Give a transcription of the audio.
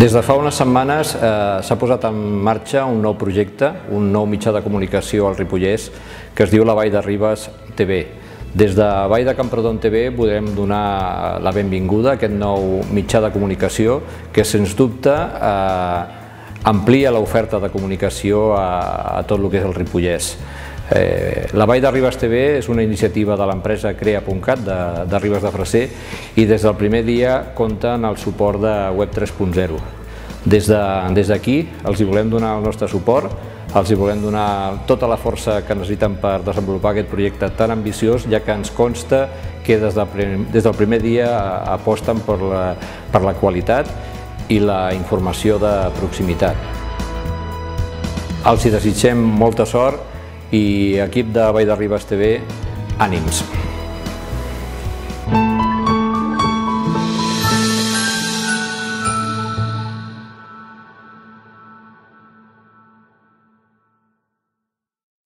Des de fa unes setmanes s'ha posat en marxa un nou projecte, un nou mitjà de comunicació al Ripollès que es diu La Vall de Ribes TV. Des de Vall de Camprodon TV volem donar la benvinguda a aquest nou mitjà de comunicació que sens dubte amplia l'oferta de comunicació a tot el que és el Ripollès. La Vall de Ribes TV és una iniciativa de l'empresa Crea.cat de Ribes de Freser i des del primer dia compta amb el suport de Web 3.0. Des d'aquí els hi volem donar el nostre suport, els hi volem donar tota la força que necessiten per desenvolupar aquest projecte tan ambiciós, ja que ens consta que des del primer dia aposten per la qualitat i la informació de proximitat. Els hi desitgem molta sort i equip de Vall de Ribes TV, ànims!